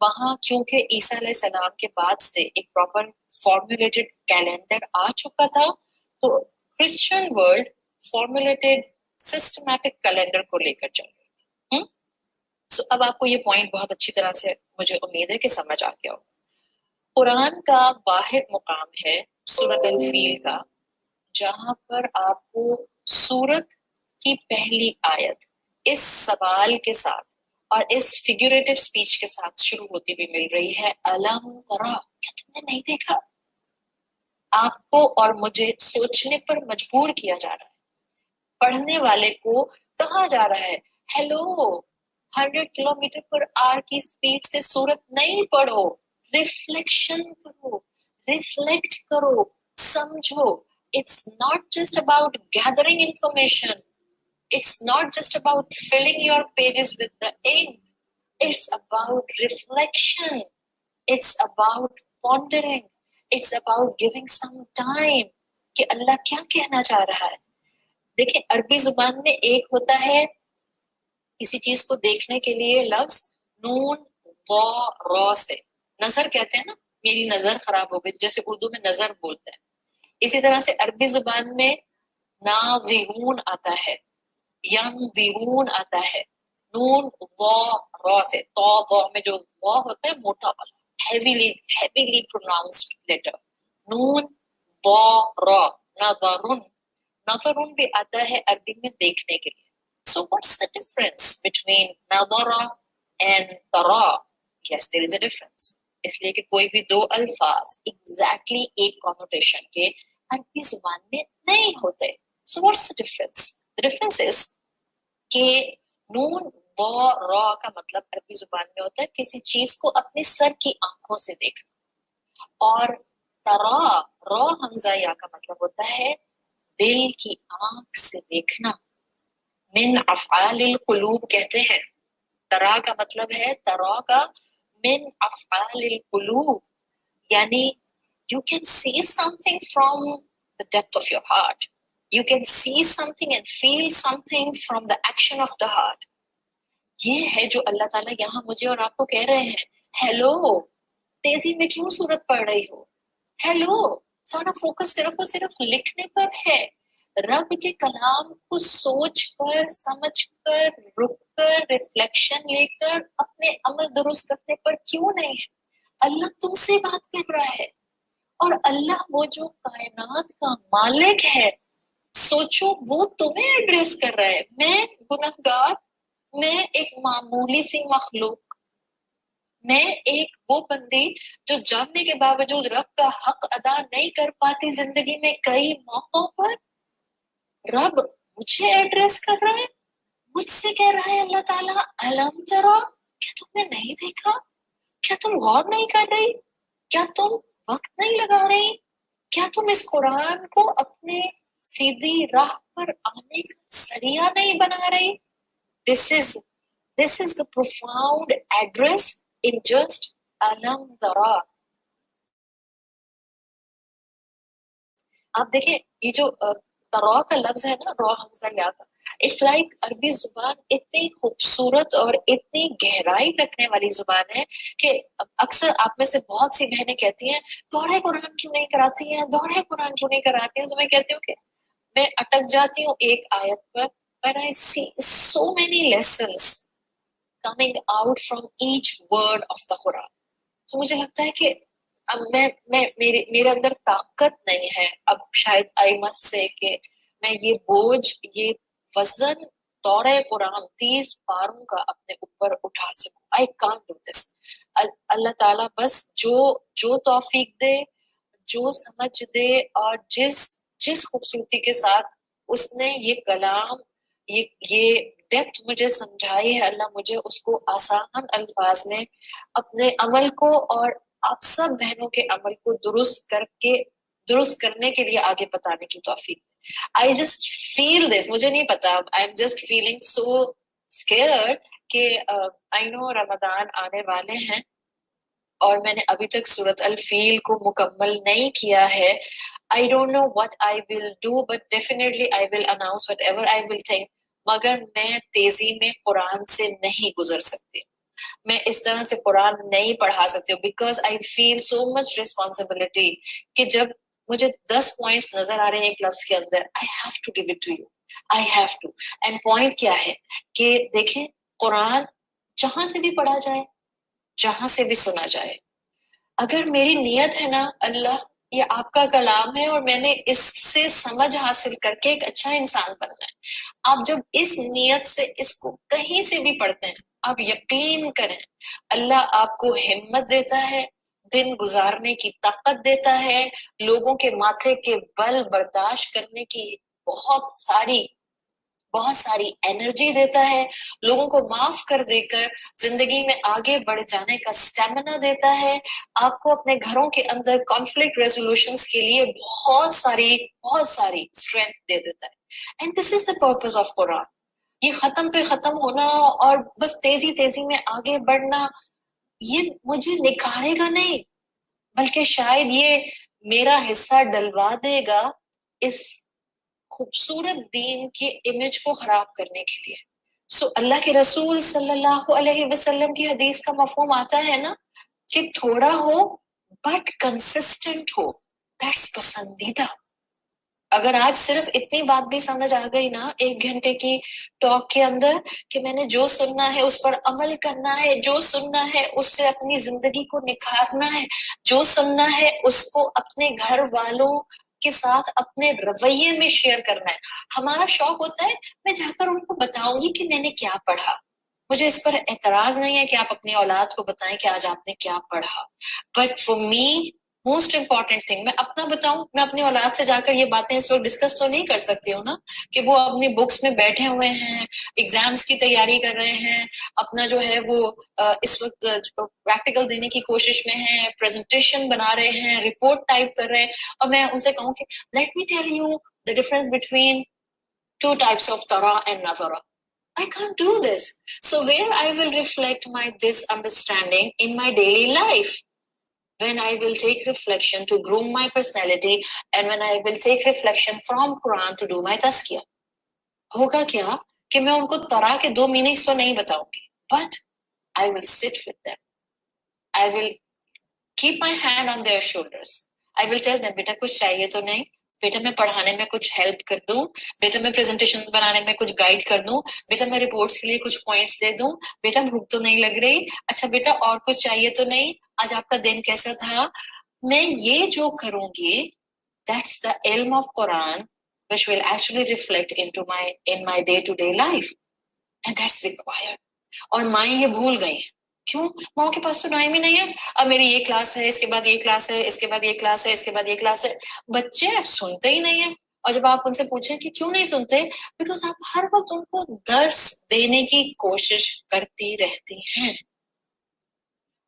وہاں کیونکہ عیسیٰ علیہ السلام کے بعد سے ایک proper formulated calendar آ چکا تھا، تو Christian world formulated systematic calendar کو لے کر چل رہی ہے۔ سو اب آپ کو یہ پوائنٹ بہت اچھی طرح سے مجھے امید ہے کہ سمجھ آ گیا ہو۔ قرآن کا واحد مقام ہے سورۃ الفیل کا، جہاں پر آپ کو سورت کی پہلی آیت اس سوال کے ساتھ اور اس فیگوریٹو سپیچ کے ساتھ شروع ہوتی ہوئی مل رہی ہے، الم ترا، کیا تم نے نہیں دیکھا؟ آپ کو اور مجھے سوچنے پر مجبور کیا جا رہا ہے، پڑھنے والے کو کہا جا رہا ہے ہیلو 100 کلومیٹر پر آر کی سپیڈ سے سورت نہیں پڑھو، ریفلیکشن کرو، ریفلیکٹ کرو، سمجھو۔ It's not just about gathering information. It's not just about filling your pages with the ink. It's about reflection. It's about pondering. It's about giving some time کہ اللہ کیا کہنا چاہ رہا ہے۔ دیکھیں عربی زبان میں ایک ہوتا ہے کسی چیز کو دیکھنے کے لیے لفظ نون و را سے، نظر کہتے ہیں نا، میری نظر خراب ہو گئی، جیسے اردو میں نظر بولتے ہیں، اسی طرح سے عربی زبان میں ناظرون آتا ہے، ینظرون آتا ہے، نون و را سے، تو و میں جو و ہوتا ہے موٹا والا، ہیویلی پروناؤنسڈ لیٹر، نون و را، نظرن، نظرن بھی آتا ہے عربی میں دیکھنے کے لیے۔ So what's the difference between نظرا and ترا؟ Yes, there is a difference. اس لیے کہ کوئی بھی دو الفاظ exactly ایک connotation کے عربی زبان میں نہیں ہوتے۔ So what's the difference? The difference is کہ نون و را کا مطلب عربی زبان میں ہوتا ہے کسی چیز کو اپنی سر کی آنکھوں سے دیکھنا، اور ترا، را حمزہ یا کا مطلب ہوتا ہے دل کی آنکھ سے دیکھنا۔ من افعال القلوب کہتے ہیں، ترا کا مطلب ہے، ترا کا من افعال القلوب، یعنی you can see something from the depth of your heart. You can see something and feel something from the action of the heart. یہ ہے جو اللہ تعالیٰ یہاں مجھے اور آپ کو کہہ رہے ہیں، ہیلو تیزی میں کیوں سورت پڑھ رہی ہو؟ ہیلو، سارا فوکس صرف اور صرف لکھنے پر ہے، رب کے کلام کو سوچ کر، سمجھ کر، رک کر، ریفلیکشن لے کر اپنے عمل درست کرنے پر کیوں نہیں ہے؟ اللہ تم سے بات کر رہا ہے، اور اللہ وہ جو کائنات کا مالک ہے، سوچو وہ تمہیں ایڈریس کر رہا ہے۔ میں گنہگار، میں ایک معمولی سی مخلوق، میں ایک وہ بندی جو جاننے کے باوجود رب کا حق ادا نہیں کر پاتی زندگی میں کئی موقعوں پر، رب مجھے ایڈریس کر رہا ہے، مجھ سے کہہ رہا ہے اللہ تعالیٰ الم ترا، کیا تم نے نہیں دیکھا؟ کیا تم غور نہیں کر رہی؟ کیا تم وقت نہیں لگا رہی؟ کیا تم اس قرآن کو اپنے سیدھی راہ پر آنے کا ذریعہ نہیں بنا رہی؟ This is the profound address in just alam tara. آپ دیکھیں یہ جو ترا کا لفظ ہے نا، را حمزہ یا کا، اٹس لائک عربی زبان اتنی خوبصورت اور اتنی گہرائی رکھنے والی زبان ہے کہ اکثر آپ میں سے بہت سی بہنیں کہتی ہیں دورہ قرآن کیوں نہیں کراتی ہیں، دورہ قرآن کیوں نہیں کراتی ہیں۔ تو میں کہتی ہوں کہ میں اٹک جاتی ہوں ایک آیت پر، but I see so many lessons coming out from each word of the Quran. تو مجھے لگتا ہے کہ اب میرے اندر طاقت نہیں ہے اب شاید آئمت سے کہ میں یہ بوجھ، یہ وزن دورہ قرآن 30 پاروں کا اپنے اوپر اٹھا سکوں۔ I can't do this. اللہ تعالیٰ بس جو توفیق دے، جو سمجھ دے، اور جس خوبصورتی کے ساتھ اس نے یہ کلام، یہ ڈیپتھ مجھے سمجھائی ہے، اللہ مجھے اس کو آسان الفاظ میں اپنے عمل کو اور آپ سب بہنوں کے عمل کو درست کرنے کے لیے آگے بتانے کی توفیق۔ I just feel this، مجھے نہیں پتا، I'm just feeling so scared کہ I know رمضان آنے والے ہیں اور میں نے ابھی تک سورۃ الفیل کو مکمل نہیں کیا ہے۔ I don't know what I will do, but definitely I will announce whatever I will think، مگر میں تیزی میں قرآن سے نہیں گزر سکتی۔ میں اس طرح سے قرآن نہیں پڑھا سکتی ہوں because I feel so much responsibility کہ جب مجھے 10 پوائنٹس نظر آ رہے ہیں ایک لفظ کے اندر, I have to give it to you, I have to. And point کیا ہے کہ دیکھیں قرآن جہاں سے بھی پڑھا جائے, جہاں سے بھی سنا جائے, اگر میری نیت ہے نا اللہ یہ آپ کا کلام ہے اور میں نے اس سے سمجھ حاصل کر کے ایک اچھا انسان بننا ہے, آپ جب اس نیت سے اس کو کہیں سے بھی پڑھتے ہیں آپ یقین کریں اللہ آپ کو ہمت دیتا ہے, دن گزارنے کی طاقت دیتا ہے, لوگوں کے ماتھے کے بل برداشت کرنے کی بہت ساری انرجی دیتا ہے, لوگوں کو معاف کر دے کر زندگی میں آگے بڑھ جانے کا اسٹیمنا دیتا ہے, آپ کو اپنے گھروں کے اندر کانفلکٹ ریزولوشنز کے لیے بہت ساری اسٹرینتھ دے دیتا ہے. And this is the purpose of قرآن. یہ ختم پہ ختم ہونا اور بس تیزی میں آگے بڑھنا یہ مجھے نکھارے گا نہیں, بلکہ شاید یہ میرا حصہ ڈلوا دے گا اس خوبصورت دین کی امیج کو خراب کرنے کے لیے. سو اللہ کے رسول صلی اللہ علیہ وسلم کی حدیث کا مفہوم آتا ہے نا کہ تھوڑا ہو بٹ کنسسٹنٹ ہو, دیٹس پسندیدہ. اگر آج صرف اتنی بات بھی سمجھ آ گئی نا 1 گھنٹے کی ٹاک کے اندر کہ میں نے جو سننا ہے اس پر عمل کرنا ہے, جو سننا ہے اس سے اپنی زندگی کو نکھارنا ہے, جو سننا ہے اس کو اپنے گھر والوں کے ساتھ اپنے رویے میں شیئر کرنا ہے. ہمارا شوق ہوتا ہے میں جا کر ان کو بتاؤں گی کہ میں نے کیا پڑھا. مجھے اس پر اعتراض نہیں ہے کہ آپ اپنی اولاد کو بتائیں کہ آج آپ نے کیا پڑھا, but for me most important thing میں اپنا بتاؤں, میں اپنی اولاد سے جا کر یہ باتیں اس وقت ڈسکس تو نہیں کر سکتی ہوں نا کہ وہ اپنی بکس میں بیٹھے ہوئے ہیں, ایگزامس کی تیاری کر رہے ہیں, اپنا جو ہے وہ اس وقت پریکٹیکل دینے کی کوشش میں ہیں, پریزنٹیشن بنا رہے ہیں, رپورٹ ٹائپ کر رہے ہیں, اور میں ان سے کہوں کہ let me tell you the difference between 2 types of tara and nazara. I can't do this. So where I will reflect this understanding in my daily life? When I will take reflection to groom my personality and when I will take reflection from Quran to do my tazkiyah. ہوگا کیا کہ میں ان کو ترا کے 2 meanings تو نہیں بتاؤں گی, but I will sit with them. I will keep my hand on their shoulders. I will tell them, بیٹا کچھ چاہیے تو نہیں, بیٹا میں پڑھانے میں کچھ ہیلپ کر دوں, بیٹا میں پریزنٹیشن بنانے میں کچھ گائیڈ کر دوں, بیٹا میں رپورٹس کے لیے کچھ پوائنٹس دے دوں, بیٹا بھوک تو نہیں لگ رہی, اچھا بیٹا اور کچھ چاہیے تو نہیں, آج آپ کا دن کیسا تھا. میں یہ جو کروں گی that's the ilm of Quran which will actually reflect in my day-to-day life, and that's required. اور مائیں یہ بھول گئی ہیں, کیوں؟ ماں کے پاس تو ٹائم ہی نہیں ہے, اب میری یہ کلاس ہے, اس کے بعد یہ کلاس ہے, اس کے بعد یہ کلاس ہے, اس کے بعد یہ کلاس ہے. بچے سنتے ہی نہیں ہیں, اور جب آپ ان سے پوچھیں کہ کیوں نہیں سنتے, بیکاز آپ ہر وقت ان کو درس دینے کی کوشش کرتی رہتی ہیں.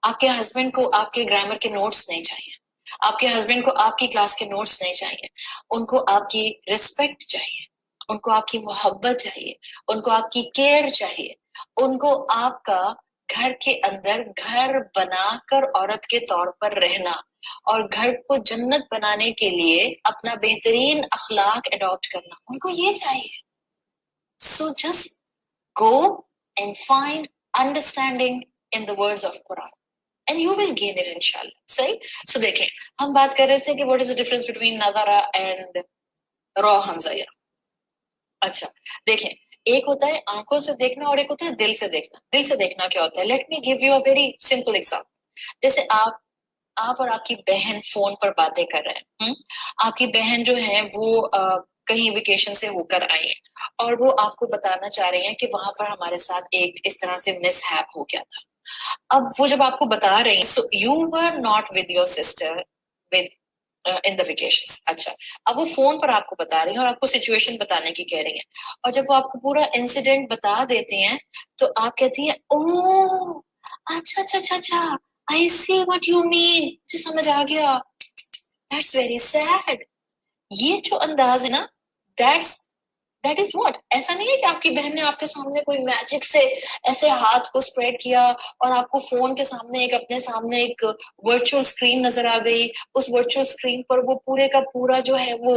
آپ کے ہسبینڈ کو آپ کے گرامر کے نوٹس نہیں چاہیے, آپ کے ہسبینڈ کو آپ کی کلاس کے نوٹس نہیں چاہیے, ان کو آپ کی ریسپیکٹ چاہیے, ان کو آپ کی محبت چاہیے, ان کو آپ کی کیئر چاہیے, ان کو آپ کا گھر کے اندر گھر بنا کر عورت کے طور پر رہنا اور گھر کو جنت بنانے کے لیے اپنا بہترین اخلاق اڈاپٹ کرنا, ان کو یہ چاہیے. So just go and find understanding in the words of Quran and you will gain it inshallah. صحیح. So دیکھیں ہم بات کر رہے تھے کہ what is the difference between نظرہ and را حمزہ. اچھا دیکھیں ایک ہوتا ہے آنکھوں سے دیکھنا اور ایک ہوتا ہے دل سے دیکھنا. دل سے دیکھنا کیا ہوتا ہے؟ Let me give you a very simple example. جیسے آپ اور آپ کی بہن فون پر باتیں کر رہے ہیں, آپ کی بہن جو ہے وہ کہیں ویکیشن سے ہو کر آئی ہیں اور وہ آپ کو بتانا چاہ رہی ہیں کہ وہاں پر ہمارے ساتھ ایک اس طرح سے مس ہیپ ہو گیا تھا. اب وہ جب آپ کو بتا رہی ہیں, so you were not with your sister with in the vacation. اچھا اب وہ فون پر آپ کو بتا رہی ہیں اور آپ کو سچویشن بتانے کی کہہ رہی ہیں, اور جب وہ آپ کو پورا انسیڈنٹ بتا دیتے ہیں تو آپ کہتی ہیں اوہ اچھا اچھا اچھا اچھا I see what you mean, مجھے سمجھ آ گیا, that's very sad. یہ جو انداز ہے نا that is what, ایسا نہیں ہے کہ آپ کی بہن نے آپ کے سامنے کوئی میجک سے ایسے ہاتھ کو اسپریڈ کیا اور آپ کو فون کے سامنے اپنے سامنے ایک ورچوئل اسکرین نظر آ گئی, اس ورچوئل اسکرین پر وہ پورے کا پورا جو ہے وہ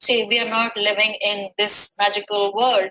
See, we are not living in this magical world.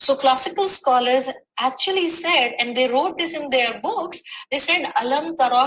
So classical scholars actually said, and they wrote this in their books, they said alam tara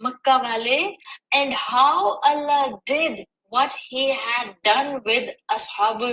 Makkah wale and how Allah did what he had done with Ashabul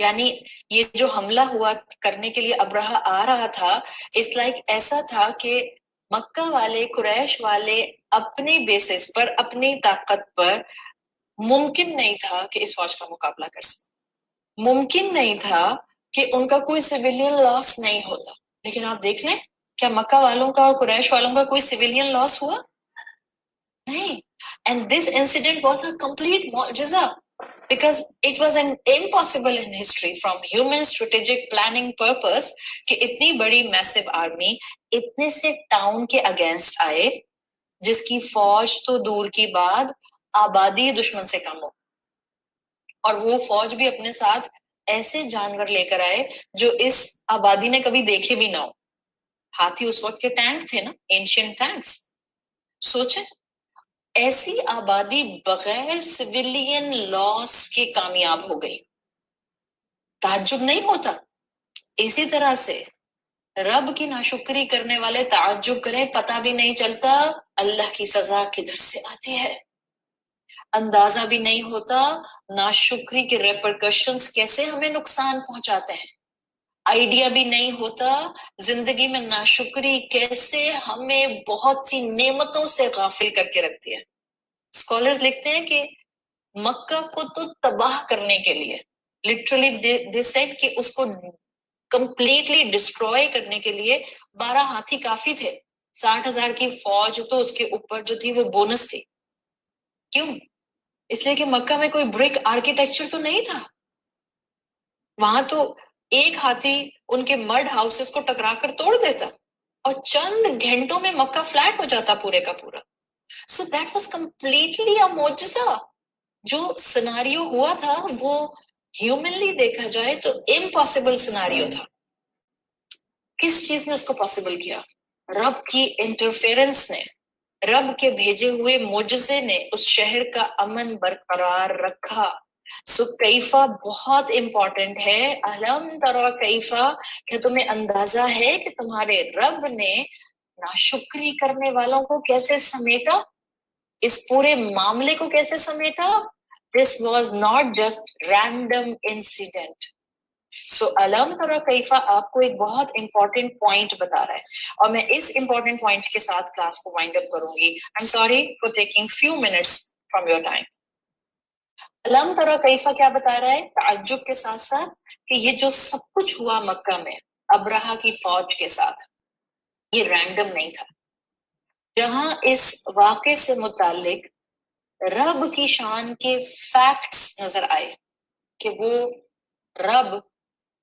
یعنی یہ جو حملہ ہوا کرنے کے لیے ابرہا آ رہا تھا، اس لائک ایسا تھا کہ مکہ والے، قریش والے اپنی بیسس پر، اپنی طاقت پر ممکن نہیں تھا کہ اس فوج کا مقابلہ کر سکے، ممکن نہیں تھا کہ ان کا کوئی سویلین لاس نہیں ہوتا. لیکن آپ دیکھ لیں، کیا مکہ والوں کا اور قریش والوں کا کوئی سویلین لاس ہوا؟ نہیں. And this incident was a complete معجزہ because it was an impossible in history from human strategic planning purpose کہ اتنی بڑی میسو آرمی اتنے سے ٹاؤن کے اگینسٹ آئے جس کی فوج تو دور کی بات، آبادی دشمن سے کم ہو، اور وہ فوج بھی اپنے ساتھ ایسے جانور لے کر آئے جو اس آبادی نے کبھی دیکھے بھی نہ ہو. ہاتھی اس وقت کے ٹینک تھے نا، اینشینٹ ٹینکس. سوچیں ایسی آبادی بغیر سویلین لاس کے کامیاب ہو گئی، تعجب نہیں ہوتا؟ اسی طرح سے رب کی ناشکری کرنے والے تعجب کریں، پتہ بھی نہیں چلتا اللہ کی سزا کدھر سے آتی ہے، اندازہ بھی نہیں ہوتا ناشکری کے ریپرکشنز کیسے ہمیں نقصان پہنچاتے ہیں، آئیڈیا بھی نہیں ہوتا زندگی میں ناشکری کیسے ہمیں بہت سی نعمتوں سے غافل کر کے رکھتی ہے. اسکالرز لکھتے ہیں کہ مکہ کو تو تباہ کرنے کے لیے لٹرلی دے سیڈ کہ اس کو کمپلیٹلی ڈسٹروائے کرنے کے لیے 12 ہاتھی کافی تھے، 60,000 کی فوج تو اس کے اوپر جو تھی وہ بونس تھی. کیوں؟ اس لیے کہ مکہ میں کوئی برک آرکیٹیکچر تو نہیں تھا، وہاں تو ایک ہاتھی ان کے مرڈ ہاؤسز کو ٹکرا کر توڑ دیتا اور چند گھنٹوں میں مکہ فلیٹ ہو جاتا پورے کا پورا. So that was completely a معجزہ. جو سناریو ہوا تھا وہ ہیومنلی دیکھا جائے تو امپاسبل سناریو تھا. کس چیز نے اس کو پاسبل کیا؟ رب کی انٹرفیرنس نے، رب کے بھیجے ہوئے معجزے نے اس شہر کا امن برقرار رکھا. سو کیفا بہت امپورٹنٹ ہے. الم ترا کیفا، کیا تمہیں اندازہ ہے کہ تمہارے رب نے ناشکری کرنے والوں کو کیسے سمیٹا، اس پورے معاملے کو کیسے سمیٹا؟ This was not just random incident. سو علم ترا کیفا آپ کو ایک بہت امپورٹنٹ پوائنٹ بتا رہا ہے، اور میں اس امپورٹنٹ پوائنٹ کے ساتھ کلاس کو وائنڈ اپ کروں گی. I'm sorry for taking few minutes from your time. علم ترا کیفا کیا بتا رہا ہے؟ تعجب کے ساتھ ساتھ کہ یہ جو سب کچھ ہوا مکہ میں ابرہا کی فوج کے ساتھ، یہ رینڈم نہیں تھا. جہاں اس واقعے سے متعلق رب کی شان کے فیکٹس نظر آئے کہ وہ رب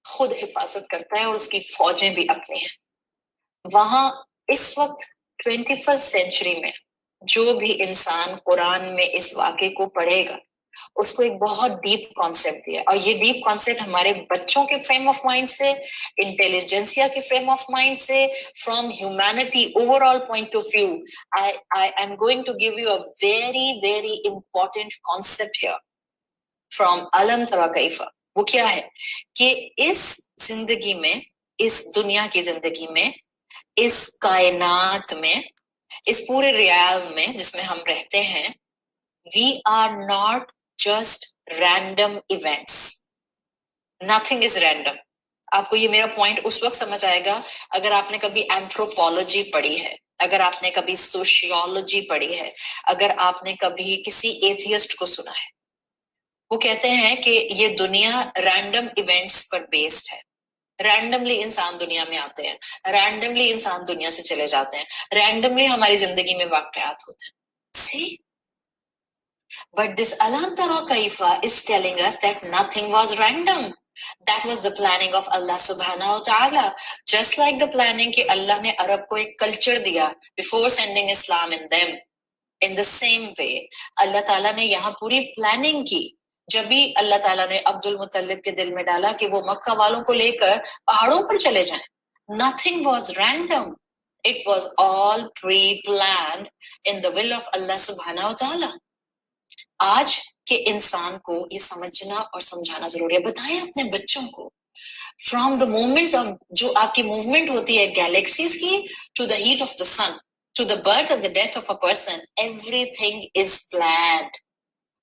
خود حفاظت کرتا ہے اور اس کی فوجیں بھی اپنی ہیں، وہاں اس وقت 21st سینچری میں جو بھی انسان قرآن میں اس واقعے کو پڑھے گا اس کو ایک بہت ڈیپ کانسیپٹ دیا، اور یہ ڈیپ کانسیپٹ ہمارے بچوں کے فریم آف مائنڈ سے، انٹیلیجنسیا کے فریم آف مائنڈ سے، from humanity over all point of view. I am going to give you a very very important concept here from علم ترا کیفا. وہ کیا ہے کہ اس زندگی میں، اس دنیا کی زندگی میں، اس کائنات میں، اس پورے ریال میں جس میں ہم رہتے ہیں، we are not just random events. Nothing is random. آپ کو یہ میرا پوائنٹ اس وقت سمجھ آئے گا اگر آپ نے کبھی اینتھروپولوجی پڑھی ہے، اگر آپ نے کبھی سوشیولوجی پڑھی ہے، اگر آپ نے کبھی کسی ایتھیسٹ کو سنا ہے. وہ کہتے ہیں کہ یہ دنیا رینڈم ایونٹس پر بیسڈ ہے. رینڈملی انسان دنیا میں آتے ہیں، رینڈملی انسان دنیا سے چلے جاتے ہیں، رینڈملی ہماری زندگی میں واقعات ہوتے ہیں. See? But this Alam Tara Kaifa is telling us that nothing was random. That was the planning of Allah subhanahu wa ta'ala. Just like the planning کہ اللہ نے عرب کو ایک کلچر دیا before sending Islam in them. In the same way, اللہ تعالیٰ نے یہاں پوری planning کی. جب بھی اللہ تعالیٰ نے عبد المطلب کے دل میں ڈالا کہ وہ مکہ والوں کو لے کر پہاڑوں پر چلے جائیں. Nothing was random. It was all pre-planned in the will of Allah subhanahu wa ta'ala. آج کے انسان کو یہ سمجھنا اور سمجھانا ضروری ہے. بتائیں اپنے بچوں کو فرام دا مومنٹس آف جو آپ کی موومنٹ ہوتی ہے گیلیکسیز کی to the heat of the sun to the birth and the death of a person, everything is planned.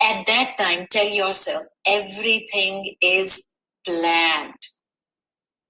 at that time tell yourself everything is planned.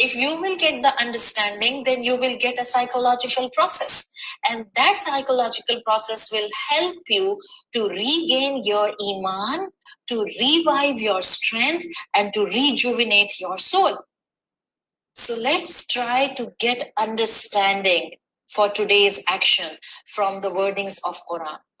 If you will get the understanding, then you will get a psychological process, and that psychological process will help you to regain your iman, to revive your strength, and to rejuvenate your soul. So let's try to get understanding for today's action from the wordings of Quran.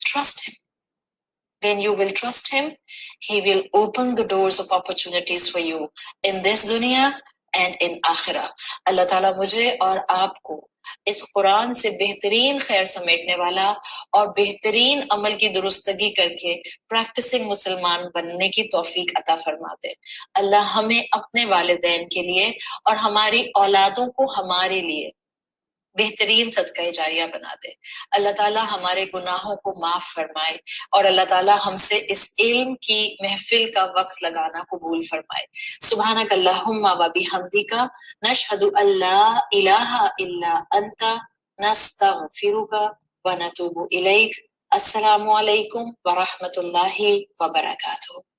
Trust him. When you will trust him, he will open the doors of opportunities for you in this dunya and in آخرہ. اللہ تعالیٰ مجھے اور آپ کو اس قرآن سے بہترین خیر سمیٹنے والا اور بہترین عمل کی درستگی کر کے پریکٹسنگ مسلمان بننے کی توفیق عطا فرما دے. اللہ ہمیں اپنے والدین کے لیے اور ہماری اولادوں کو ہمارے لیے بہترین صدقہ جاریہ بنا دے. اللہ تعالیٰ ہمارے گناہوں کو معاف فرمائے اور اللہ تعالیٰ ہم سے اس علم کی محفل کا وقت لگانا قبول فرمائے. سبحانک اللہم و بحمدک نشہد ان لا الہ الا انت نستغفرک و نتوب الیک. السلام علیکم ورحمۃ اللہ وبرکاتہ.